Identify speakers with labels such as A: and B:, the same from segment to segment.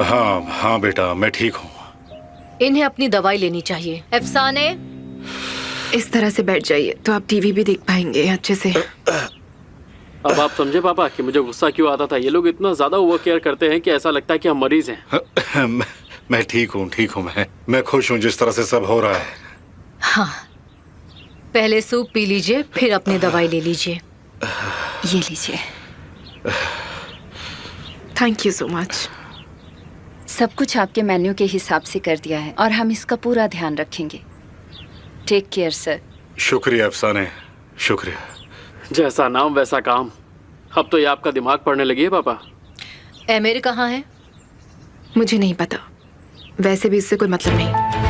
A: हाँ हाँ बेटा, मैं ठीक हूँ।
B: इन्हें अपनी दवाई लेनी चाहिए। अफसाने,
C: इस तरह से बैठ जाइए तो आप टीवी भी देख पाएंगे अच्छे से।
D: अब आप समझे पापा कि मुझे गुस्सा क्यों आता था। ये लोग इतना ज्यादा ओवर केयर करते हैं कि ऐसा लगता है कि हम मरीज हैं।
A: मैं ठीक हूँ मैं खुश हूँ जिस तरह से सब हो रहा है।
B: हाँ, पहले सूप पी लीजिए, फिर अपनी दवाई ले लीजिए।
E: ये लीजिए।
C: Thank you so much.
E: सब कुछ आपके मेन्यू के हिसाब से कर दिया है और हम इसका पूरा ध्यान रखेंगे। Take care sir.
A: शुक्रिया अफसाने, शुक्रिया।
D: जैसा नाम वैसा काम। अब तो ये आपका दिमाग पढ़ने लगी है पापा।
B: एमिर कहाँ है?
C: मुझे नहीं पता, वैसे भी इससे कोई मतलब नहीं।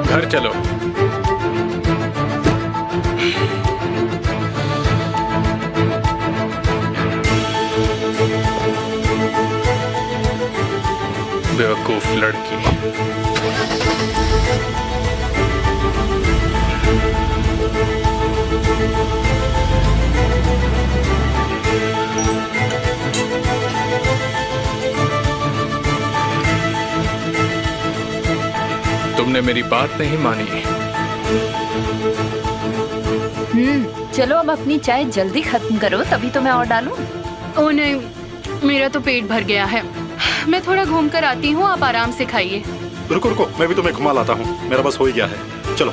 F: घर चलो। बेवकूफ लड़की। तुमने मेरी बात नहीं मानी।
E: चलो अब अपनी चाय जल्दी खत्म करो, तभी तो मैं और डालूं।
G: ओह नहीं, मेरा तो पेट भर गया है। मैं थोड़ा घूम कर आती हूँ, आप आराम से खाइए।
A: रुको रुको, मैं भी तुम्हें घुमा लाता हूँ, मेरा बस हो ही गया है। चलो।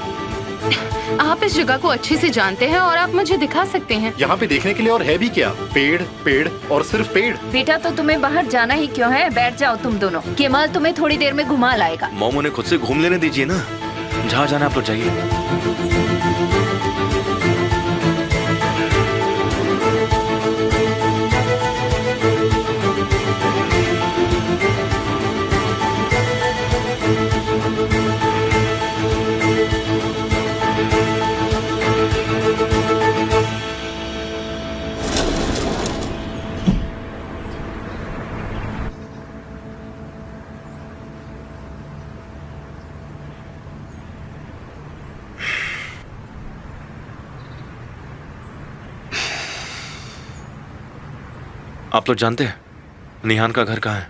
G: आप इस जगह को अच्छे से जानते हैं और आप मुझे दिखा सकते हैं।
A: यहाँ पे देखने के लिए और है भी क्या? पेड़ पेड़ और सिर्फ पेड़।
E: बेटा तो तुम्हें बाहर जाना ही क्यों है? बैठ जाओ तुम दोनों। केमाल तुम्हें थोड़ी देर में घुमा लाएगा।
H: मॉम उन्हें खुद से घूम लेने दीजिए ना, जहाँ जाना आप लोग जाइए। आप लोग जानते हैं निहान का घर कहाँ है?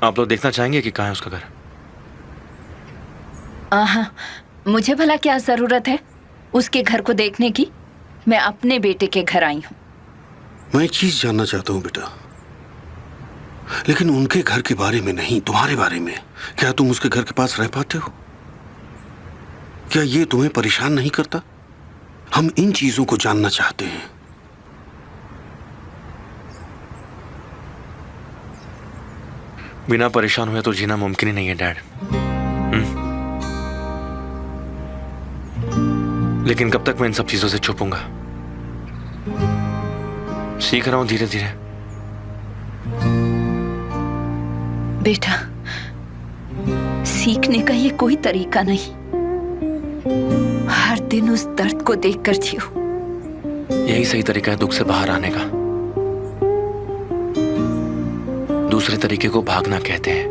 H: आप लोग देखना चाहेंगे कि कहाँ है उसका घर?
E: मुझे भला क्या जरूरत है उसके घर को देखने की? मैं अपने बेटे के घर आई हूँ।
I: मैं एक चीज जानना चाहता हूँ बेटा, लेकिन उनके घर के बारे में नहीं, तुम्हारे बारे में। क्या तुम उसके घर के पास रह पाते हो? क्या ये तुम्हें परेशान नहीं करता? हम इन चीजों को जानना चाहते हैं।
H: बिना परेशान हुए तो जीना मुमकिन ही नहीं है डैड। लेकिन कब तक मैं इन सब चीजों से छुपूंगा? सीख रहा हूं धीरे धीरे।
E: बेटा, सीखने का ये कोई तरीका नहीं। हर दिन उस दर्द को देखकर जियो।
H: यही सही तरीका है दुख से बाहर आने का। दूसरे तरीके को भागना कहते हैं।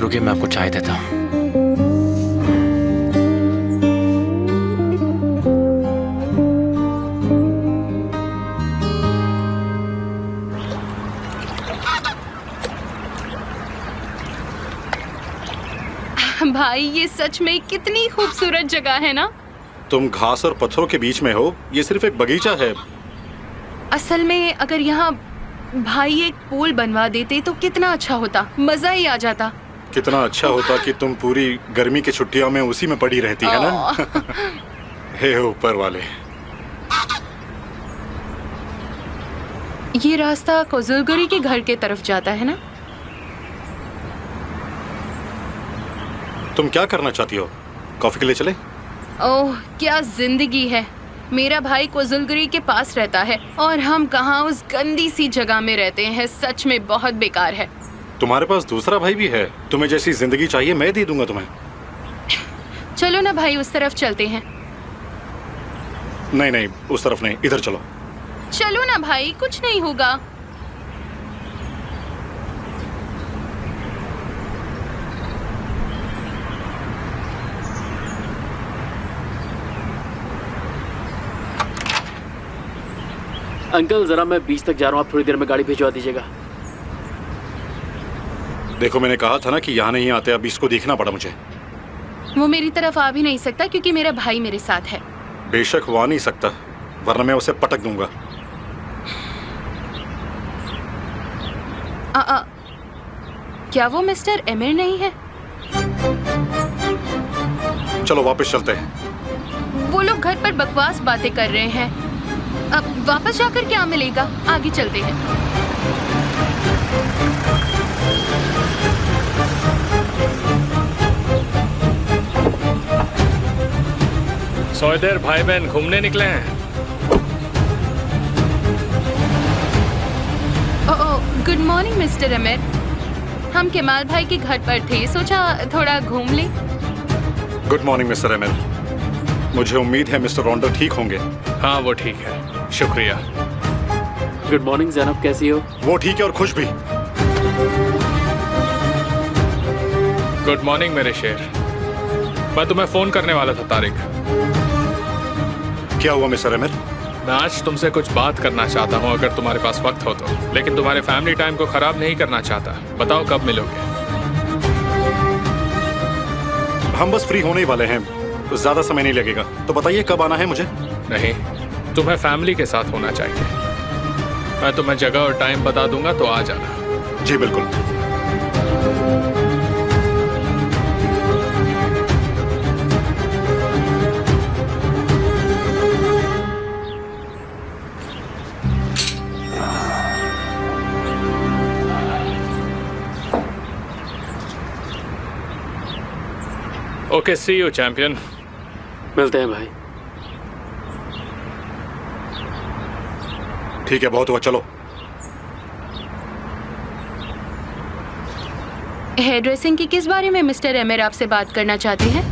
H: रुकिए, मैं आपको चाय देता हूं।
G: भाई, ये सच में कितनी खूबसूरत जगह है ना।
A: तुम घास और पत्थरों के बीच में हो, ये सिर्फ एक बगीचा है।
G: असल में अगर यहाँ भाई एक पुल बनवा देते तो कितना अच्छा होता, मजा ही आ जाता।
A: कितना अच्छा होता कि तुम पूरी गर्मी की छुट्टियों में उसी में पड़ी रहती है ना। हे ऊपर वाले।
G: ये रास्ता कोजुलगुरी के घर के तरफ जाता है ना।
A: तुम क्या करना चाहती हो? कॉफी के लिए चले?
G: ओह, क्या जिंदगी है। मेरा भाई कोजुलगुरी के पास रहता है और हम कहाँ उस गंदी सी जगह में रहते हैं। सच में बहुत बेकार है।
A: तुम्हारे पास दूसरा भाई भी है। तुम्हें जैसी जिंदगी चाहिए मैं दे दूंगा तुम्हें।
G: चलो ना भाई, उस तरफ चलते हैं।
A: नहीं नहीं, उस तरफ नहीं, इधर चलो।
G: चलो ना भाई, कुछ नहीं होगा।
D: अंकल जरा मैं 20 तक जा रहा हूँ, आप थोड़ी देर में गाड़ी भिजवा दीजिएगा।
A: देखो मैंने कहा था ना कि यहाँ नहीं आते, अब इसको देखना पड़ा मुझे।
G: वो मेरी तरफ आ भी नहीं सकता क्योंकि मेरा भाई मेरे साथ है।
A: बेशक वो आ नहीं सकता, वरना मैं उसे पटक दूंगा।
G: क्या वो मिस्टर एमिर नहीं है?
A: चलो वापस चलते हैं।
G: वो लोग घर पर बकवास बातें कर रहे हैं। अब वापस जाकर क्या मिलेगा? आगे चलते हैं।
F: सौदेर भाई बहन घूमने निकले हैं।
G: Good morning mister emir. हम केमाल भाई के घर पर थे, सोचा थोड़ा घूम ले।
A: Good morning mister emir. मुझे उम्मीद है मिस्टर रोंडो ठीक होंगे।
F: हाँ वो ठीक है, शुक्रिया।
D: गुड मॉर्निंग जैनब, कैसी हो?
A: वो ठीक है और खुश भी।
F: गुड मॉर्निंग मेरे शेर। मैं तुम्हें फोन करने वाला था तारिक।
A: क्या हुआ मिस्टर एमिर?
F: मैं आज तुमसे कुछ बात करना चाहता हूँ, अगर तुम्हारे पास वक्त हो तो। लेकिन तुम्हारे फैमिली टाइम को खराब नहीं करना चाहता। बताओ कब मिलोगे?
A: हम बस फ्री होने ही वाले हैं, ज्यादा समय नहीं लगेगा। तो बताइए कब आना है मुझे?
F: नहीं, तुम्हें फैमिली के साथ होना चाहिए। मैं तुम्हें जगह और टाइम बता दूंगा तो आ जाना।
A: जी बिल्कुल।
F: Okay, see you champion.
D: मिलते हैं भाई।
A: ठीक है, बहुत हुआ, चलो।
G: हेयर ड्रेसिंग की किस बारे में मिस्टर एमिर आपसे बात करना चाहते हैं?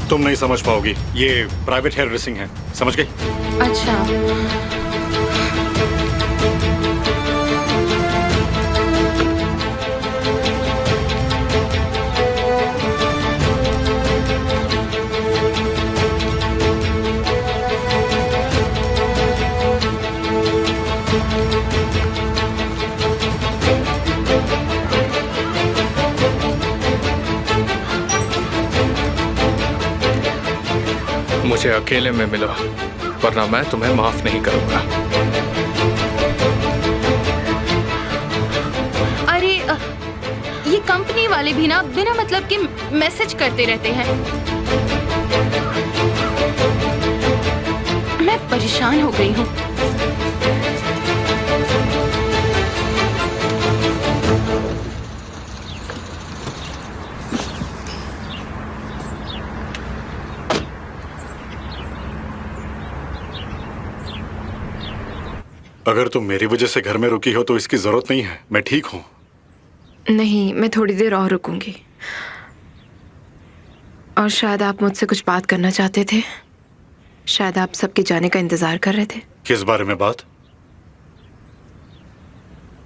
A: तुम नहीं समझ पाओगी, ये प्राइवेट हेयर ड्रेसिंग है, समझ गई?
G: अच्छा।
F: मुझे अकेले में मिलो, वरना मैं तुम्हें माफ नहीं करूंगा।
G: अरे ये कंपनी वाले भी ना बिना मतलब के मैसेज करते रहते हैं। मैं परेशान हो गई हूँ।
A: अगर तुम मेरी वजह से घर में रुकी हो तो इसकी जरूरत नहीं है, मैं ठीक हूँ।
C: नहीं, मैं थोड़ी देर और रुकूंगी। और शायद आप मुझसे कुछ बात करना चाहते थे। शायद आप सबके जाने का इंतजार कर रहे थे।
A: किस बारे में बात?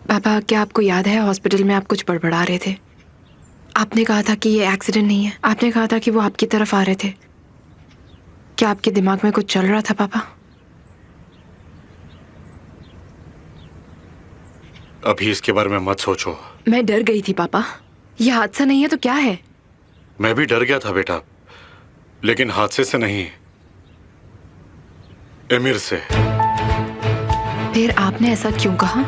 C: पापा, क्या आपको याद है हॉस्पिटल में आप कुछ बड़बड़ा रहे थे? आपने कहा था कि ये एक्सीडेंट नहीं है। आपने कहा था कि वो आपकी तरफ आ रहे थे। क्या आपके दिमाग में कुछ चल रहा था पापा?
A: अभी इसके बारे में मत सोचो।
C: मैं डर गई थी पापा। यह हादसा नहीं है तो क्या है?
A: मैं भी डर गया था बेटा, लेकिन हादसे से नहीं, एमिर से।
C: फिर आपने ऐसा क्यों कहा?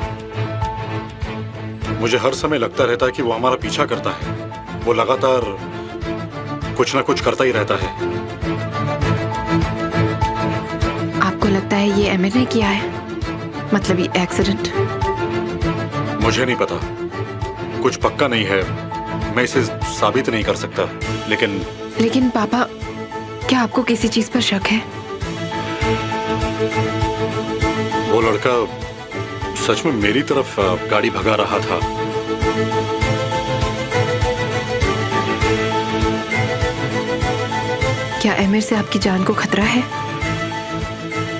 A: मुझे हर समय लगता रहता है कि वो हमारा पीछा करता है। वो लगातार कुछ ना कुछ करता ही रहता है।
C: आपको लगता है ये एमिर ने किया है? मतलब ये एक्सीडेंट?
A: मुझे नहीं पता, कुछ पक्का नहीं है, मैं इसे साबित नहीं कर सकता। लेकिन
C: पापा, क्या आपको किसी चीज पर शक है?
A: वो लड़का सच में मेरी तरफ गाड़ी भगा रहा था।
C: क्या एमिर से आपकी जान को खतरा है?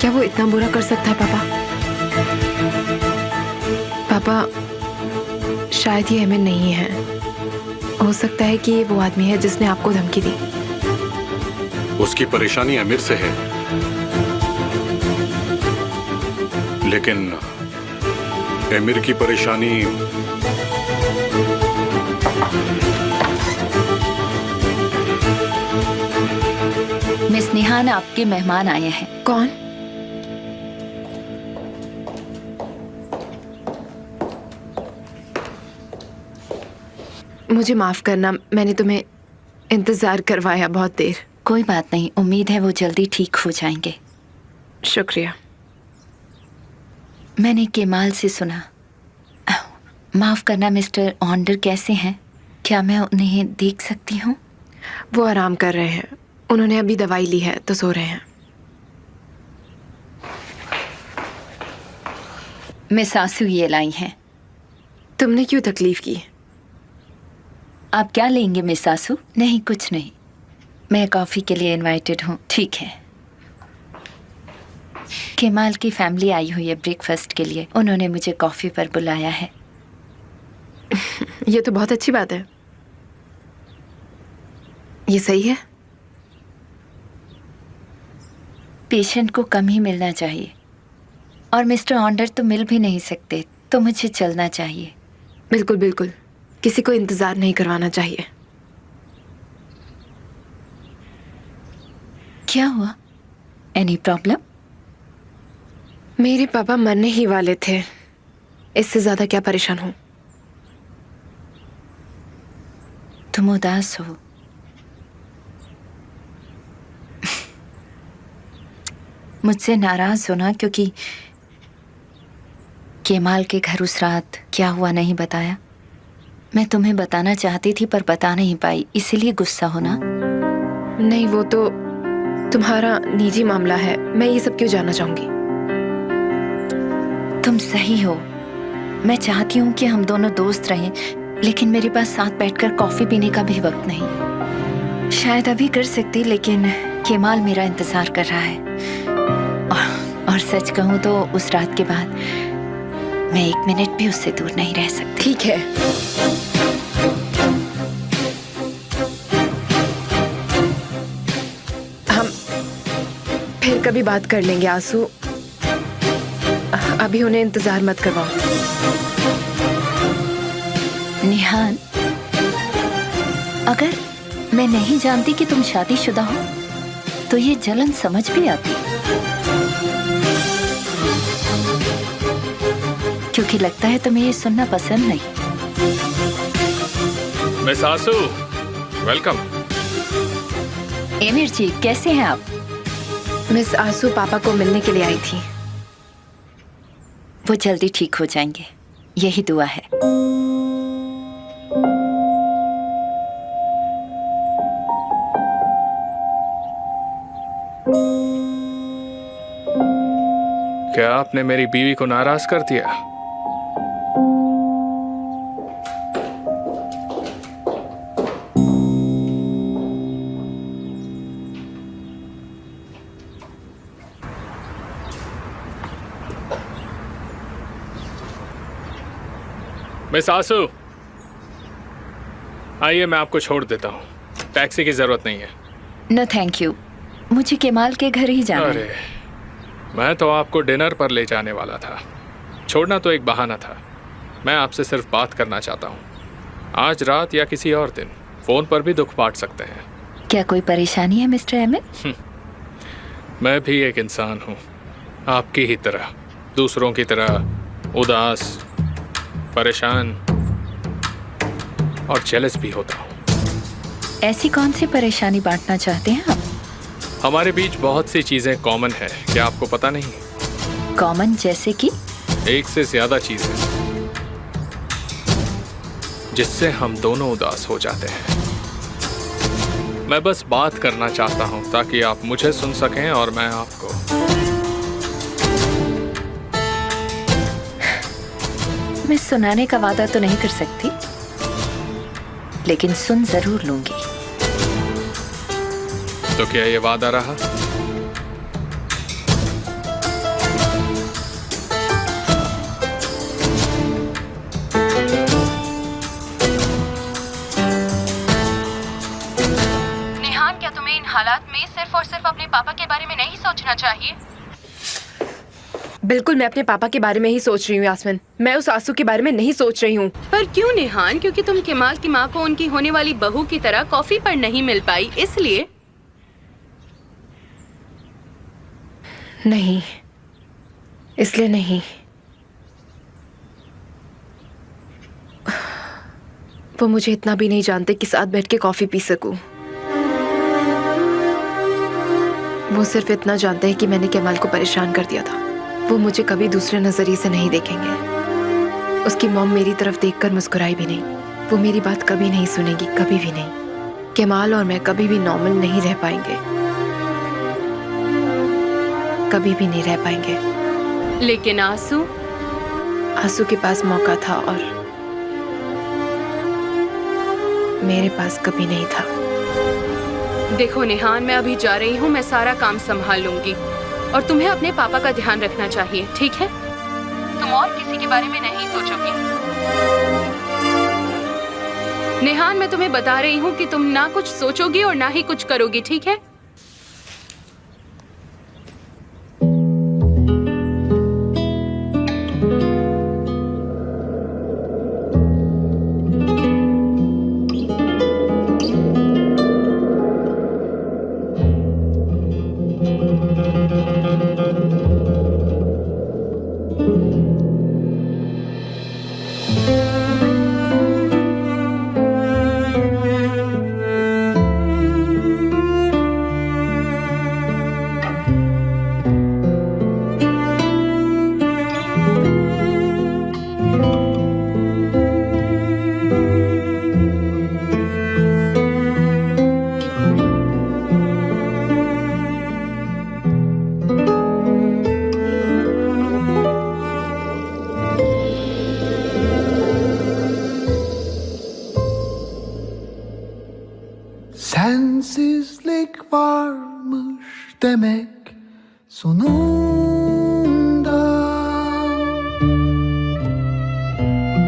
C: क्या वो इतना बुरा कर सकता है पापा? पापा, शायद ये एमिर नहीं है। हो सकता है कि ये वो आदमी है जिसने आपको धमकी दी।
A: उसकी परेशानी अमीर से है, लेकिन अमीर की परेशानी
E: मिस निहान, आपके मेहमान आए हैं।
C: कौन? मुझे माफ करना, मैंने तुम्हें इंतजार करवाया बहुत देर।
E: कोई बात नहीं, उम्मीद है वो जल्दी ठीक हो जाएंगे।
C: शुक्रिया।
E: मैंने केमाल से सुना। माफ करना मिस्टर ऑन्डर कैसे हैं? क्या मैं उन्हें देख सकती हूँ?
C: वो आराम कर रहे हैं। उन्होंने अभी दवाई ली है तो सो रहे हैं।
E: मैं सासू ये लाई हैं।
C: तुमने क्यों तकलीफ की?
E: आप क्या लेंगे मिस सासू? नहीं, कुछ नहीं। मैं कॉफ़ी के लिए इनवाइटेड हूँ। ठीक है। केमाल की फैमिली आई हुई है ब्रेकफास्ट के लिए। उन्होंने मुझे कॉफ़ी पर बुलाया है।
C: ये तो बहुत अच्छी बात है। ये सही है।
E: पेशेंट को कम ही मिलना चाहिए, और मिस्टर ऑन्डर तो मिल भी नहीं सकते, तो मुझे चलना चाहिए।
C: बिल्कुल बिल्कुल, किसी को इंतजार नहीं करवाना चाहिए।
E: क्या हुआ? Any problem?
C: मेरे पापा मरने ही वाले थे। इससे ज्यादा क्या परेशान हूं।
E: तुम उदास हो। मुझसे नाराज हो ना, क्योंकि केमाल के घर उस रात क्या हुआ नहीं बताया। मैं तुम्हें बताना चाहती थी पर बता नहीं पाई, इसीलिए गुस्सा हो ना?
C: नहीं, वो तो तुम्हारा निजी मामला है। मैं ये सब क्यों जानना चाहूंगी?
E: तुम सही हो। मैं चाहती हूँ कि हम दोनों दोस्त रहें, लेकिन मेरे पास साथ बैठकर कॉफी पीने का भी वक्त नहीं। शायद अभी कर सकती, लेकिन केमाल मेरा इंतजार कर रहा है। और सच कहूँ तो उस रात के बाद मैं 1 मिनट भी उससे दूर नहीं रह सकती।
C: ठीक है। हम फिर कभी बात कर लेंगे आंसू। अभी उन्हें इंतजार मत करवाओ।
E: निहान, अगर मैं नहीं जानती कि तुम शादीशुदा हो तो ये जलन समझ भी आती, क्योंकि लगता है तुम्हें ये सुनना पसंद नहीं।
F: मिस आसू, वेलकम।
E: एमिर जी, कैसे हैं आप?
C: मिस आंसू पापा को मिलने के लिए आई थी।
E: वो जल्दी ठीक हो जाएंगे, यही दुआ है।
F: क्या आपने मेरी बीवी को नाराज कर दिया? मिस आसू, आइए मैं आपको छोड़ देता हूँ। टैक्सी की जरूरत नहीं है।
E: नो थैंक यू, मुझे केमाल के घर ही जाना
F: अरे,
E: है।
F: मैं तो आपको डिनर पर ले जाने वाला था। छोड़ना तो एक बहाना था। मैं आपसे सिर्फ बात करना चाहता हूँ। आज रात या किसी और दिन फोन पर भी दुख बांट सकते हैं।
E: क्या कोई परेशानी है मिस्टर एमिर?
F: मैं भी एक इंसान हूँ, आपकी ही तरह, दूसरों की तरह उदास, परेशान और जेलस भी होता हूँ।
E: ऐसी कौन सी परेशानी बांटना चाहते हैं आप?
F: हमारे बीच बहुत सी चीजें कॉमन है, क्या आपको पता नहीं?
E: कॉमन जैसे कि?
F: एक से ज्यादा चीजें जिससे हम दोनों उदास हो जाते हैं। मैं बस बात करना चाहता हूं ताकि आप मुझे सुन सकें और मैं आपको।
E: मैं सुनाने का वादा तो नहीं कर सकती, लेकिन सुन जरूर लूंगी।
F: तो क्या ये वादा रहा?
G: सिर्फ अपने पापा के बारे में नहीं सोचना चाहिए?
C: बिल्कुल मैं अपने पापा के बारे में ही सोच रही हूँ यास्मिन। मैं उस आंसू के बारे में नहीं सोच रही हूँ।
G: पर क्यों निहान? क्योंकि तुम केमाल की माँ को उनकी होने वाली बहू की तरह कॉफी पर नहीं मिल पाई, इसलिए?
C: नहीं, इसलिए नहीं। वो मुझे इतना भी नहीं जानते कि साथ बैठ के कॉफी पी सकूं। वो सिर्फ इतना जानते हैं कि मैंने केमाल को परेशान कर दिया था। वो मुझे कभी दूसरे नजरिए से नहीं देखेंगे। उसकी मॉम मेरी तरफ देखकर मुस्कुराई भी नहीं। वो मेरी बात कभी नहीं सुनेगी, कभी भी नहीं। केमाल और मैं कभी भी नॉर्मल नहीं रह पाएंगे, कभी भी नहीं रह पाएंगे।
G: लेकिन आंसू?
C: आंसू के पास मौका था और मेरे पास कभी नहीं था।
G: देखो निहान, मैं अभी जा रही हूँ, मैं सारा काम संभाल लूंगी और तुम्हें अपने पापा का ध्यान रखना चाहिए, ठीक है? तुम और किसी के बारे में नहीं सोचोगी। निहान, मैं तुम्हें बता रही हूँ कि तुम ना कुछ सोचोगी और ना ही कुछ करोगी, ठीक है?
J: Sensizlik varmış demek sonunda.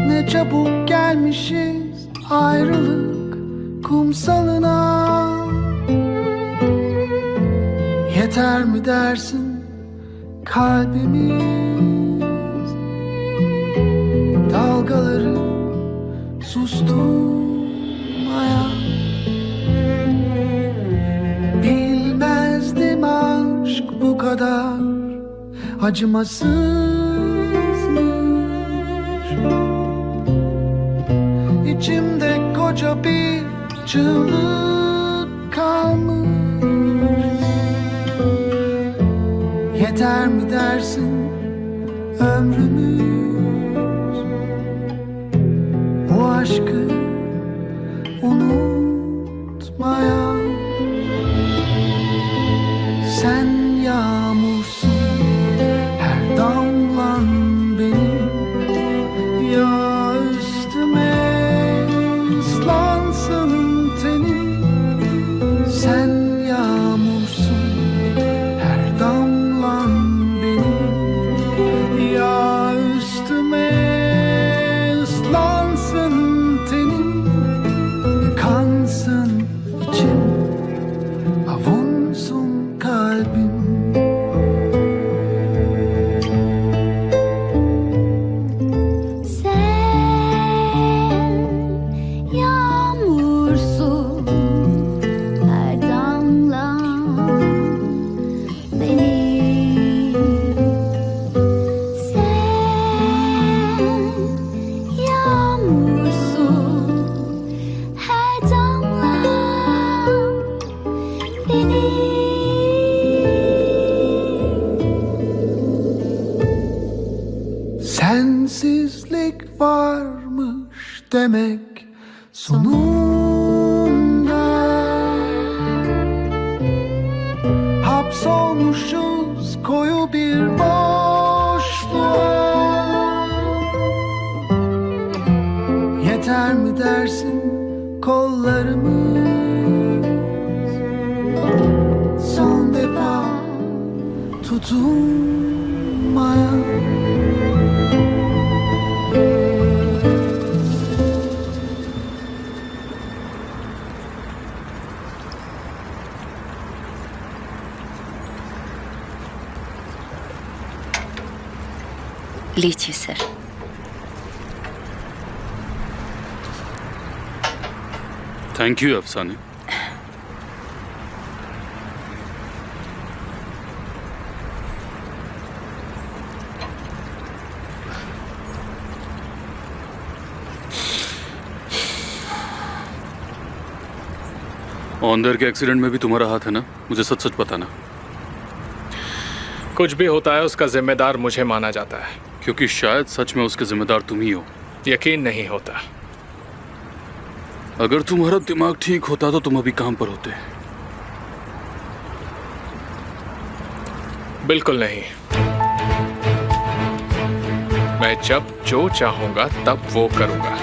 J: Ne çabuk gelmişiz ayrılık kumsalına. Yeter mi dersin kalbimiz dalgaları susturmaya? Bilmezdim aşk bu kadar acımasızmış. İçimde koca bir çığlık kalmış. Yeter mi dersin ömrümüz bu aşkı unutmaya? Sen yağmursun, her damlan benim. Ya üstüme ıslansın tenim. Sen yağmursun, her damlan benim. Ya üstüme ıslansın tenim. Kansın içim, avunsun kalbim.
K: Sen yağmursun, her damlan benim. Sen yağmursun, her damlan benim.
J: Sensizlik varmış demek sonunda. Hapsolmuşuz koyu bir boşluğa. Yeter mi dersin kollarımız son defa tutunmaya?
E: लीजिए sir.
L: Thank you अफसाने। Honour के accident में भी तुम्हारा हाथ है ना? मुझे सच सच बताना।
F: कुछ भी होता है उसका जिम्मेदार मुझे माना जाता है।
L: क्योंकि शायद सच में उसके जिम्मेदार तुम ही हो।
F: यकीन नहीं होता।
L: अगर तुम्हारा दिमाग ठीक होता तो तुम अभी काम पर होते।
F: बिल्कुल नहीं। मैं जब जो चाहूंगा तब वो करूंगा।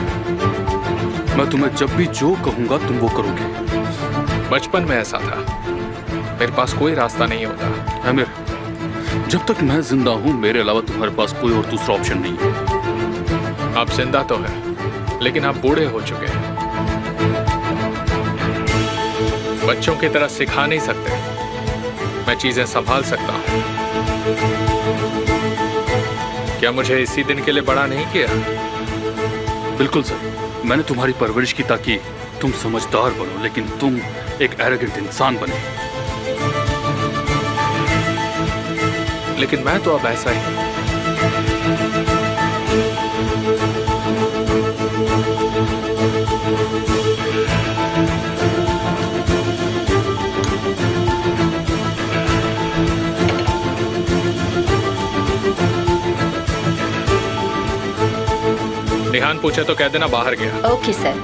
L: मैं तुम्हें जब भी जो कहूंगा तुम वो करोगे।
F: बचपन में ऐसा था। मेरे पास कोई रास्ता नहीं होता।
L: आमिर, जब तक मैं जिंदा हूं मेरे अलावा तुम्हारे पास कोई और दूसरा ऑप्शन नहीं है।
F: आप जिंदा तो हैं, लेकिन आप बूढ़े हो चुके हैं। बच्चों की तरह सिखा नहीं सकते। मैं चीजें संभाल सकता हूं। क्या मुझे इसी दिन के लिए बड़ा नहीं किया?
L: बिल्कुल सर, मैंने तुम्हारी परवरिश की ताकि तुम समझदार बनो, लेकिन तुम एक एरोगेंट इंसान बने।
F: लेकिन मैं तो अब ऐसा ही। निहान पूछे तो कह देना बाहर गया।
E: Okay sir.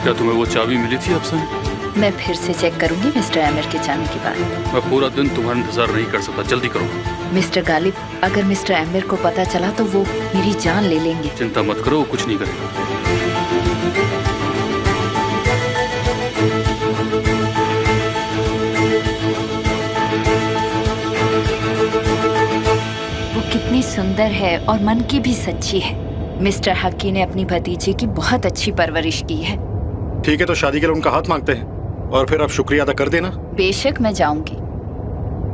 L: क्या तुम्हें वो चाबी मिली थी अफसाने?
E: मैं फिर से चेक करूंगी मिस्टर आमिर के जाने के बाद।
L: मैं पूरा दिन तुम्हारा इंतजार नहीं कर सकता, जल्दी करो।
E: मिस्टर गालिब, अगर मिस्टर आमिर को पता चला तो वो मेरी जान ले लेंगे।
L: चिंता मत करो, वो कुछ नहीं करेगा।
E: वो कितनी सुंदर है और मन की भी सच्ची है। मिस्टर हक्की ने अपनी भतीजी की बहुत अच्छी परवरिश की है।
A: ठीक है, तो शादी के लिए उनका हाथ मांगते हैं और फिर आप शुक्रिया अदा कर देना।
E: बेशक मैं जाऊंगी,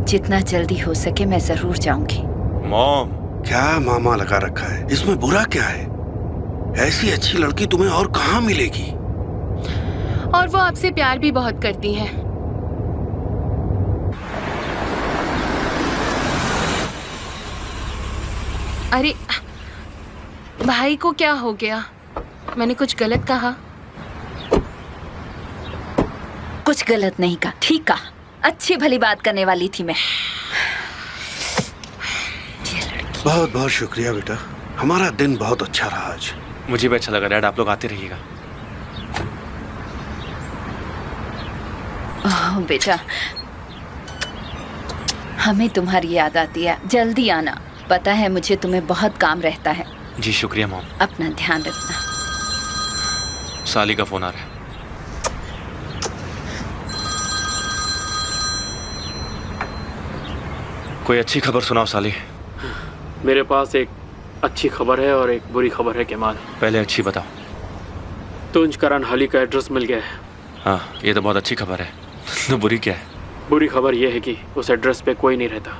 E: जितना जल्दी हो सके मैं जरूर जाऊंगी।
H: मॉम,
I: क्या मामा लगा रखा है? इसमें बुरा क्या है? ऐसी अच्छी लड़की तुम्हें और कहाँ मिलेगी?
G: और वो आपसे प्यार भी बहुत करती है। अरे भाई को क्या हो गया? मैंने कुछ गलत कहा?
E: कुछ गलत नहीं कहा, ठीक कहा। अच्छी भली बात करने वाली थी मैं।
I: बहुत बहुत शुक्रिया बेटा, हमारा दिन बहुत अच्छा रहा आज।
H: मुझे भी अच्छा लगा डैड, आप लोग आते रहिएगा।
E: ओह बेटा, हमें तुम्हारी याद आती है, जल्दी आना। पता है मुझे तुम्हें बहुत काम रहता है।
H: जी शुक्रिया मॉम।
E: अपना ध्यान रखना।
H: साली का फोन आ रहा है। कोई अच्छी खबर सुनाओ साली।
D: मेरे पास एक अच्छी खबर है और एक बुरी खबर है केमाल।
H: पहले अच्छी बताओ।
D: तुंज करन हली का एड्रेस मिल गया है।
H: हाँ, ये तो बहुत अच्छी खबर है। तो बुरी क्या है?
D: बुरी खबर यह है कि उस एड्रेस पे कोई नहीं रहता।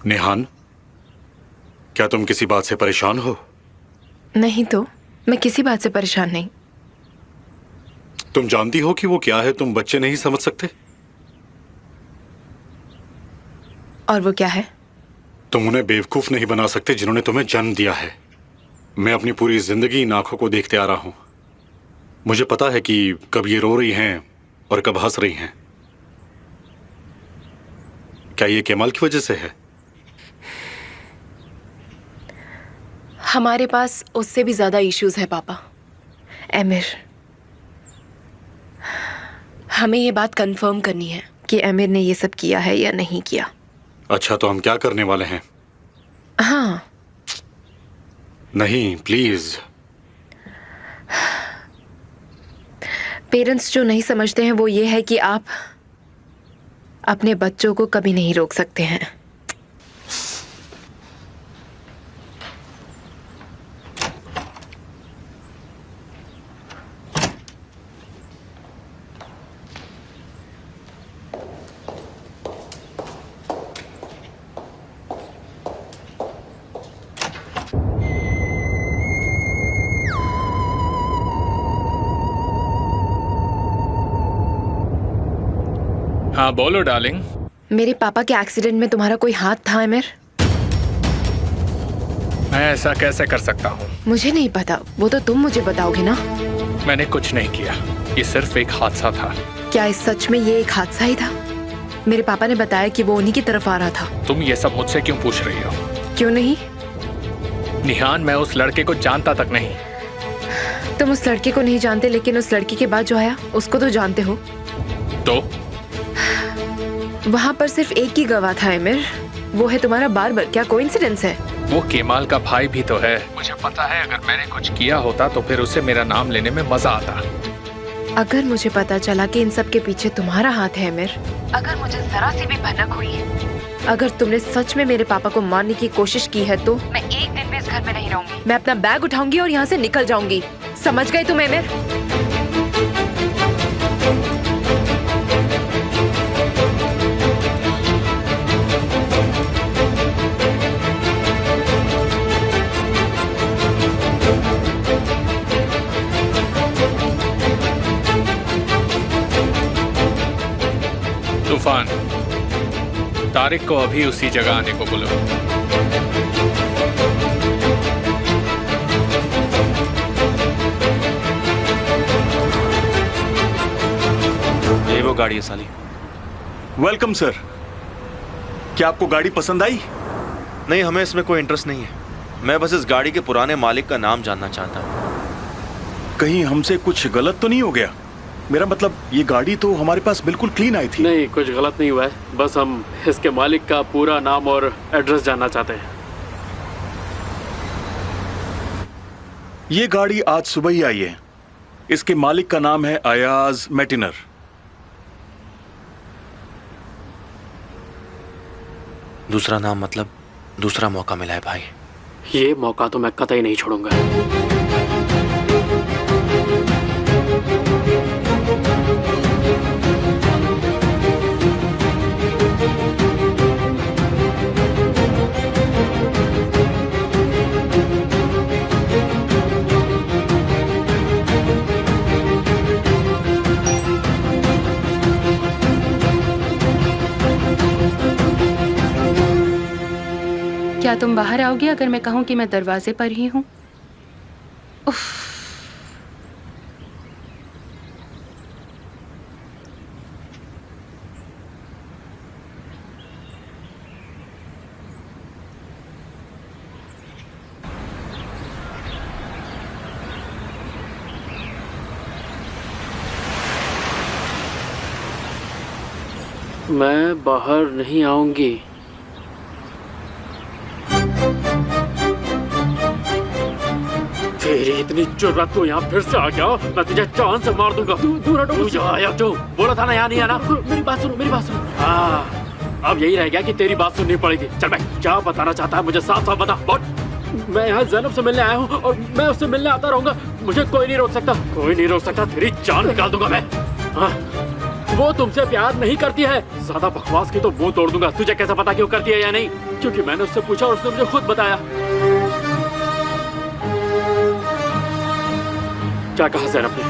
A: निहान, क्या तुम किसी बात से परेशान हो?
C: नहीं तो मैं किसी बात से परेशान नहीं।
A: तुम जानती हो कि वो क्या है? तुम बच्चे नहीं समझ सकते?
C: और वो क्या है?
A: तुम उन्हें बेवकूफ नहीं बना सकते जिन्होंने तुम्हें जन्म दिया है। मैं अपनी पूरी जिंदगी इन आंखों को देखते आ रहा हूं। मुझे पता है कि कब ये रो रही हैं और कब हंस रही हैं। क्या ये केमाल की वजह से है?
C: हमारे पास उससे भी ज्यादा इश्यूज है पापा। आमिर, हमें ये बात कंफर्म करनी है कि आमिर ने ये सब किया है या नहीं किया।
A: अच्छा, तो हम क्या करने वाले हैं?
C: हाँ।
A: नहीं, प्लीज।
C: पेरेंट्स जो नहीं समझते हैं वो ये है कि आप अपने बच्चों को कभी नहीं रोक सकते हैं।
F: हाँ बोलो डार्लिंग।
C: मेरे पापा के एक्सीडेंट में तुम्हारा कोई हाथ था आमिर?
F: मैं ऐसा कैसे कर सकता हूँ?
C: मुझे नहीं पता, वो तो तुम मुझे बताओगे ना।
F: मैंने कुछ नहीं किया, ये सिर्फ एक हादसा था।
C: क्या इस सच में ये एक हादसा ही था? मेरे पापा ने बताया कि वो उन्हीं की तरफ आ रहा था।
F: तुम ये सब मुझसे क्यों पूछ रही हो?
C: क्यों नहीं?
F: निहान, मैं उस लड़के को जानता तक नहीं।
C: तुम उस लड़के को नहीं जानते, लेकिन उस लड़की के बाद जो आया उसको तो जानते हो।
F: तो
C: वहाँ पर सिर्फ एक ही गवाह था आमिर, वो है तुम्हारा बार्बर। क्या कोइंसिडेंस है?
F: वो केमाल का भाई भी तो है। मुझे पता है अगर मैंने कुछ किया होता तो फिर उसे मेरा नाम लेने में मजा आता।
C: अगर मुझे पता चला कि इन सब के पीछे तुम्हारा हाथ है आमिर, अगर मुझे जरा सी भी भनक हुई है, अगर तुमने सच में मेरे पापा को मारने की कोशिश की है, तो मैं एक दिन भी इस घर में नहीं रहूंगी। मैं अपना बैग उठाऊंगी और यहाँ से निकल जाऊंगी। समझ गए तुम आमिर?
F: तूफान, तारिक को अभी उसी जगह आने को बोलो।
H: ये वो गाड़ी है साली।
M: Welcome sir. क्या आपको गाड़ी पसंद आई?
H: नहीं, हमें इसमें कोई इंटरेस्ट नहीं है। मैं बस इस गाड़ी के पुराने मालिक का नाम जानना चाहता हूँ।
M: कहीं हमसे कुछ गलत तो नहीं हो गया? मेरा मतलब, ये गाड़ी तो हमारे पास बिल्कुल क्लीन आई थी।
D: नहीं, कुछ गलत नहीं हुआ है। बस हम इसके मालिक का पूरा नाम और एड्रेस जानना चाहते हैं।
M: ये गाड़ी आज सुबह ही आई है। इसके मालिक का नाम है अयाज मैटिनर।
H: दूसरा नाम मतलब दूसरा मौका मिला है भाई।
D: ये मौका तो मैं कतई नहीं छोड़ूंगा।
G: क्या तुम बाहर आओगे अगर मैं कहूँ कि मैं दरवाजे पर ही हूँ?
D: मैं बाहर नहीं आऊंगी। तेरी इतनी जुर्रत तो यहाँ फिर से आ गया, मैं तुझे जान से मार दूंगा। तू यहाँ आया जो बोला था ना, यहाँ नहीं आना। मेरी बात सुनो, मेरी बात सुनो। हाँ, अब यही रह गया कि तेरी बात सुननी पड़ेगी। चल भाई, क्या बताना चाहता है मुझे साफ साफ बता। बोल। मैं यहाँ ज़ैनब से मिलने आया हूँ और मैं उससे मिलने आता रहूंगा। मुझे कोई नहीं रोक सकता, कोई नहीं रोक सकता। तेरी जान निकाल दूंगा मैं। हाँ, वो तुमसे प्यार नहीं करती है। ज्यादा बकवास की तो मुंह तोड़ दूंगा। तुझे कैसा पता कि वो करती है या नहीं? क्योंकि मैंने उससे पूछा और उसने मुझे खुद बताया। क्या कहा ज़ैनब ने?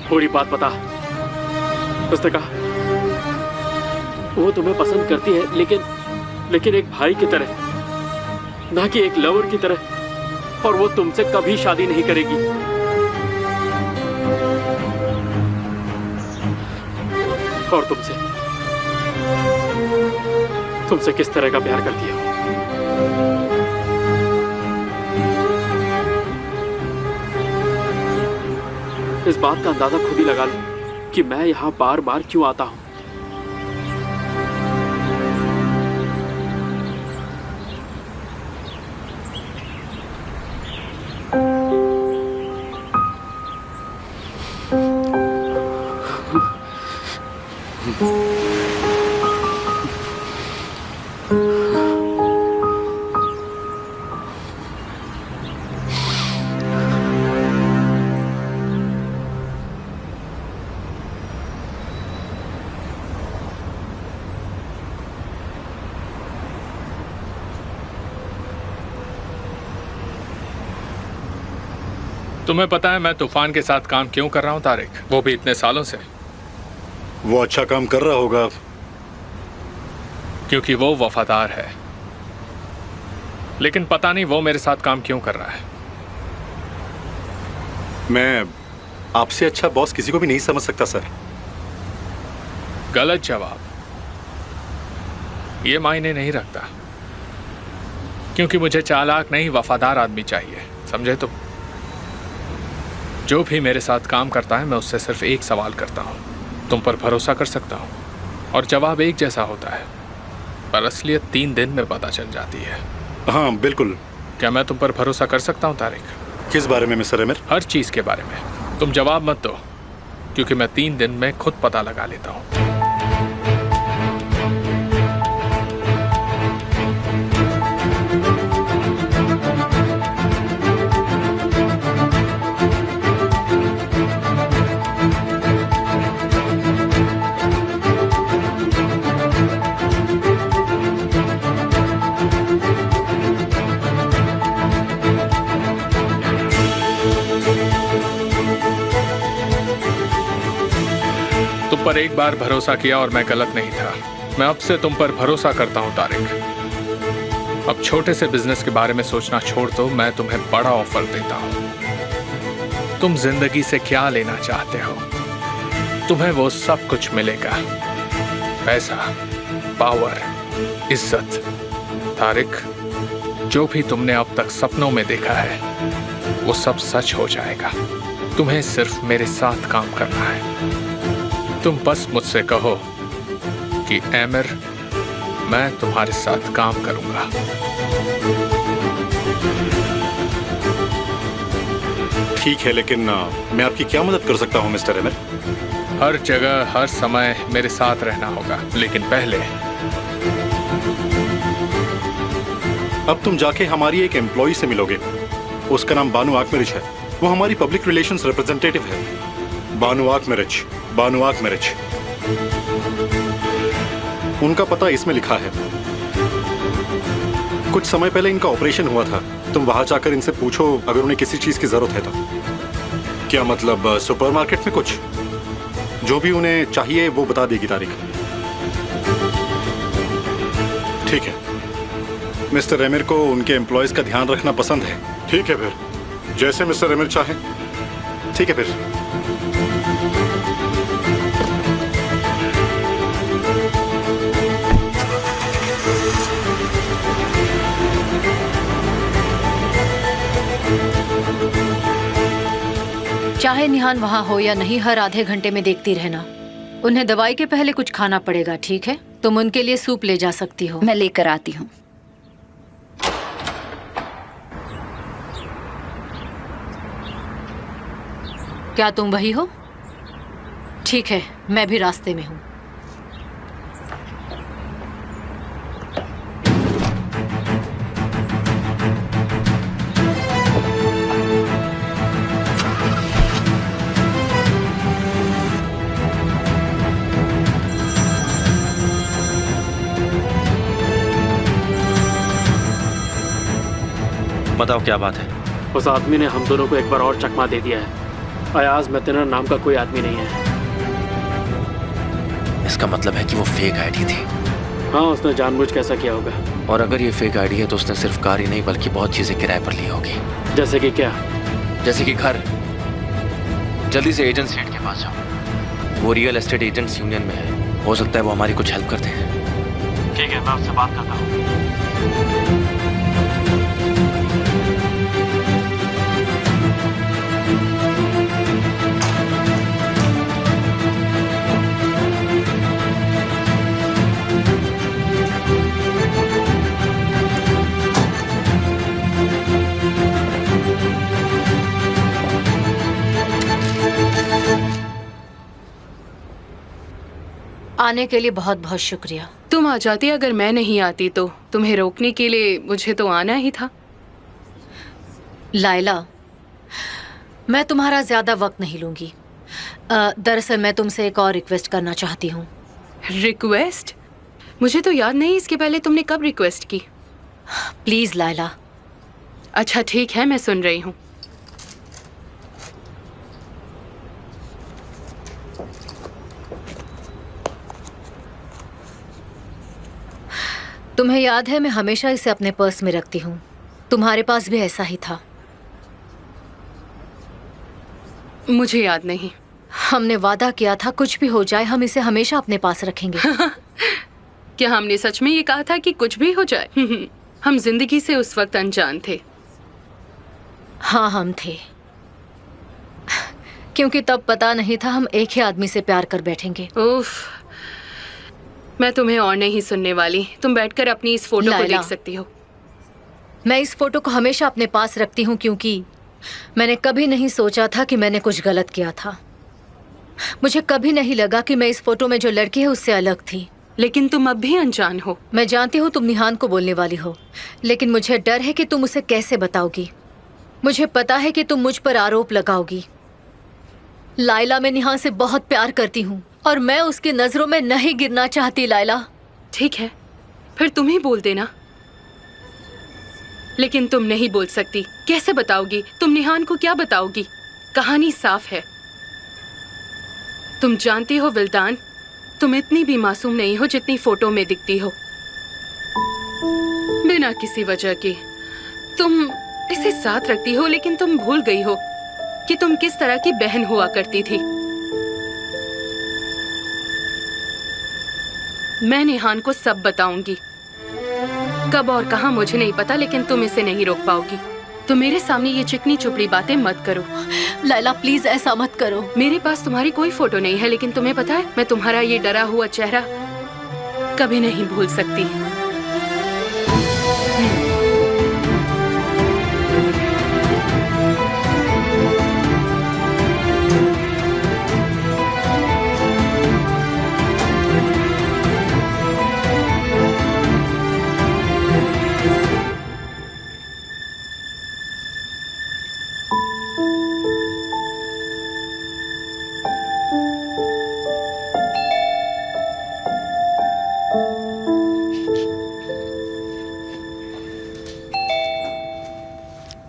D: पूरी बात बता। उसने कहा वो तुम्हें पसंद करती है, लेकिन एक भाई की तरह, ना कि एक लवर की तरह। और वो तुमसे कभी शादी नहीं करेगी। और तुमसे किस तरह का प्यार करती है? इस बात का अंदाजा खुद ही लगा लो कि मैं यहाँ बार बार क्यों आता हूँ।
F: तुम्हें पता है मैं तूफान के साथ काम क्यों कर रहा हूँ तारिक? वो भी इतने सालों से।
A: वो अच्छा काम कर रहा होगा।
F: क्योंकि वो वफादार है। लेकिन पता नहीं वो मेरे साथ काम क्यों कर रहा है।
A: मैं आपसे अच्छा बॉस किसी को भी नहीं समझ सकता सर।
F: गलत जवाब। ये मायने नहीं रखता, क्योंकि मुझे चालाक नहीं वफादार आदमी चाहिए, समझे? तो जो भी मेरे साथ काम करता है मैं उससे सिर्फ एक सवाल करता हूँ, तुम पर भरोसा कर सकता हूँ? और जवाब एक जैसा होता है, पर असलियत 3 दिन में पता चल जाती है।
A: हाँ बिल्कुल।
F: क्या मैं तुम पर भरोसा कर सकता हूँ तारिक?
A: किस बारे में मिस्टर एमिर?
F: हर चीज के बारे में। तुम जवाब मत दो, क्योंकि मैं 3 दिन में खुद पता लगा लेता हूँ। तुम पर एक बार भरोसा किया और मैं गलत नहीं था। मैं अब से तुम पर भरोसा करता हूं तारिक। अब छोटे से बिजनेस के बारे में सोचना छोड़ दो, मैं तुम्हें बड़ा ऑफर देता हूं। तुम जिंदगी से क्या लेना चाहते हो? तुम्हें वो सब कुछ मिलेगा, पैसा, पावर, इज्जत। तारिक, जो भी तुमने अब तक सपनों में देखा है वो सब सच हो जाएगा। तुम्हें सिर्फ मेरे साथ काम करना है। तुम बस मुझसे कहो कि एमिर, मैं तुम्हारे साथ काम करूंगा।
A: ठीक है, लेकिन मैं आपकी क्या मदद कर सकता हूँ मिस्टर एमिर?
F: हर जगह हर समय मेरे साथ रहना होगा, लेकिन पहले
A: अब तुम जाके हमारी एक एम्प्लॉय से मिलोगे। उसका नाम बानु आकमेरिच है। वो हमारी पब्लिक रिलेशंस रिप्रेजेंटेटिव है। बानु आकमेरिच, बानु आकमेरिच। उनका पता इसमें लिखा है। कुछ समय पहले इनका ऑपरेशन हुआ था। तुम वहां जाकर इनसे पूछो अगर उन्हें किसी चीज की जरूरत है तो। क्या मतलब सुपरमार्केट में कुछ? जो भी उन्हें चाहिए वो बता देगी तारिक। ठीक है। मिस्टर एमिर को उनके एम्प्लॉयज का ध्यान रखना पसंद है। ठीक है फिर, जैसे मिस्टर एमिर चाहे। ठीक है फिर।
B: चाहे निहान वहाँ हो या नहीं, हर आधे घंटे में देखती रहना। उन्हें दवाई के पहले कुछ खाना पड़ेगा, ठीक है? तुम उनके लिए सूप ले जा सकती हो।
E: मैं लेकर आती हूँ।
B: क्या तुम वही हो? ठीक है, मैं भी रास्ते में हूँ।
H: बताओ क्या बात है?
D: उस आदमी ने हम दोनों को एक बार और चकमा दे दिया है। अयाज मेतनर नाम का कोई आदमी नहीं है।
H: इसका मतलब है कि वो फेक आईडी थी।
D: हाँ, उसने जानबूझ के ऐसा किया होगा।
H: और अगर ये फेक आईडी है तो उसने सिर्फ कार ही नहीं बल्कि बहुत चीजें किराए पर ली होगी।
D: जैसे कि क्या?
H: जैसे कि घर। जल्दी से एजेंट्स हेड के पास जाओ। वो रियल एस्टेट एजेंट्स यूनियन में है। हो सकता है वो हमारी कुछ हेल्प कर दे।
D: ठीक है, मैं उससे बात करता हूँ।
B: आने के लिए बहुत बहुत शुक्रिया।
G: तुम आ जाती अगर मैं नहीं आती तो। तुम्हें रोकने के लिए मुझे तो आना ही था।
B: लायला, मैं तुम्हारा ज्यादा वक्त नहीं लूंगी। दरअसल मैं तुमसे एक और रिक्वेस्ट करना चाहती हूँ।
G: रिक्वेस्ट? मुझे तो याद नहीं इसके पहले तुमने कब रिक्वेस्ट की।
B: प्लीज लायला।
G: अच्छा ठीक है, मैं सुन रही हूँ।
B: तुम्हें याद है मैं हमेशा इसे अपने पर्स में रखती हूँ। तुम्हारे पास भी ऐसा ही था।
G: मुझे याद नहीं।
B: हमने वादा किया था कुछ भी हो जाए हम इसे हमेशा अपने पास रखेंगे।
G: क्या हमने सच में ये कहा था कि कुछ भी हो जाए? हम जिंदगी से उस वक्त अनजान थे।
B: हाँ हम थे, क्योंकि तब पता नहीं था हम एक ही आदमी से प्यार कर बैठेंगे।
G: उफ, मैं तुम्हें और नहीं सुनने वाली। तुम बैठकर अपनी इस फोटो को
B: लायला,
G: देख सकती हो।
B: मैं इस फोटो को हमेशा अपने पास रखती हूँ क्योंकि मैंने कभी नहीं सोचा था कि मैंने कुछ गलत किया था। मुझे कभी नहीं लगा कि मैं इस फोटो में जो लड़की है उससे अलग थी।
G: लेकिन तुम अब भी अनजान हो।
B: मैं जानती हूँ तुम निहान को बोलने वाली हो, लेकिन मुझे डर है कि तुम उसे कैसे बताओगी। मुझे पता है कि तुम मुझ पर आरोप लगाओगी। लायला, मैं निहान से बहुत प्यार करती हूँ और मैं उसकी नजरों में नहीं गिरना चाहती। लायला,
G: ठीक है, फिर तुम ही बोल देना। लेकिन तुम नहीं बोल सकती। कैसे बताओगी? तुम निहान को क्या बताओगी? कहानी साफ है। तुम जानती हो विल्दान, तुम इतनी भी मासूम नहीं हो जितनी फोटो में दिखती हो। बिना किसी वजह के तुम इसे साथ रखती हो, लेकिन तुम भूल गई हो कि तुम किस तरह की बहन हुआ करती थी। मैं निहान को सब बताऊंगी। कब और कहां मुझे नहीं पता, लेकिन तुम इसे नहीं रोक पाओगी। तो मेरे सामने ये चिकनी चुपड़ी बातें मत करो।
B: लायला प्लीज ऐसा मत करो।
G: मेरे पास तुम्हारी कोई फोटो नहीं है, लेकिन तुम्हें पता है मैं तुम्हारा ये डरा हुआ चेहरा कभी नहीं भूल सकती।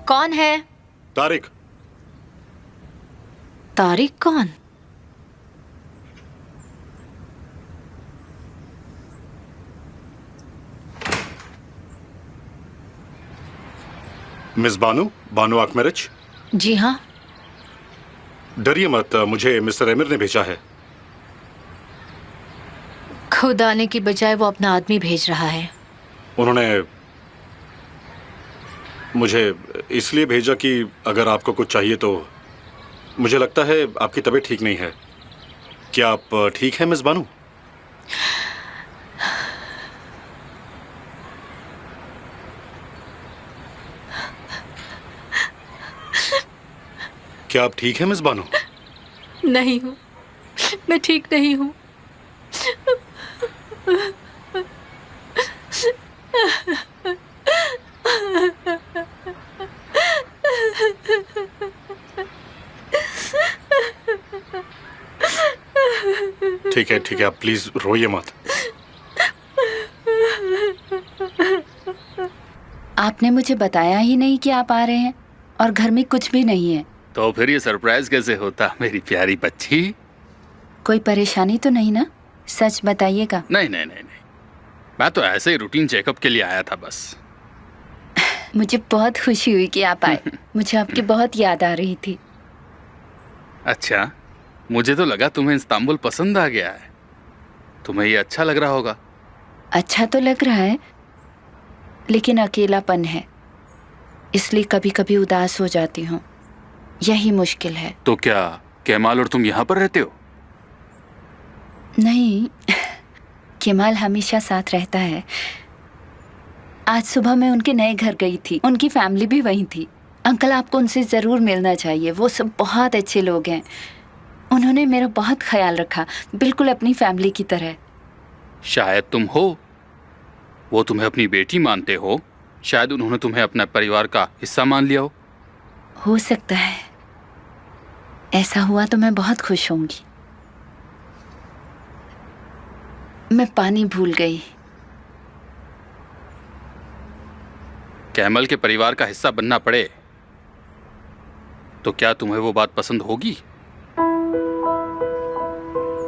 B: कौन है?
A: तारिक।
B: तारिक कौन?
A: मिस बानू, बानू अकमरिच।
B: जी हाँ।
A: डरिए मत, मुझे मिस्टर एमिर ने भेजा है।
B: खुद आने की बजाय वो अपना आदमी भेज रहा है।
A: उन्होंने मुझे इसलिए भेजा कि अगर आपको कुछ चाहिए तो। मुझे लगता है आपकी तबीयत ठीक नहीं है। क्या आप ठीक हैं मिस बानू? क्या आप ठीक हैं मिस बानू?
B: नहीं हूँ, मैं ठीक नहीं हूँ।
A: ठीक है, आप प्लीज रोइए मत।
E: आपने मुझे बताया ही नहीं कि आप आ रहे हैं और घर में कुछ भी नहीं है।
L: तो फिर ये सरप्राइज कैसे होता मेरी प्यारी बच्ची?
E: कोई परेशानी तो नहीं ना? सच बताइएगा।
L: नहीं नहीं नहीं नहीं, मैं तो ऐसे ही रूटीन चेकअप के लिए आया था बस।
E: मुझे बहुत खुशी हुई कि आप आए। मुझे आपकी बहुत याद आ रही थी।
L: अच्छा, मुझे तो लगा तुम्हें इस्तांबुल पसंद आ गया है। तुम्हें ये अच्छा लग रहा होगा।
E: अच्छा तो लग रहा है, लेकिन अकेलापन है, इसलिए कभी कभी उदास हो जाती हूँ। यही मुश्किल है।
L: तो क्या केमाल और तुम यहाँ पर रहते हो?
E: नहीं, केमाल हमेशा साथ रहता है। आज सुबह मैं उनके नए घर गई थी, उनकी फैमिली भी वहीं थी। अंकल, आपको उनसे ज़रूर मिलना चाहिए। वो सब बहुत अच्छे लोग हैं। उन्होंने मेरा बहुत ख्याल रखा, बिल्कुल अपनी फैमिली की तरह।
L: शायद तुम हो, वो तुम्हें अपनी बेटी मानते हो। शायद उन्होंने तुम्हें अपना परिवार का हिस्सा मान लिया
E: हो सकता है। ऐसा हुआ तो मैं बहुत खुश होंगी। मैं पानी भूल गई।
L: कैमल के परिवार का हिस्सा बनना पड़े तो क्या तुम्हें वो बात पसंद होगी?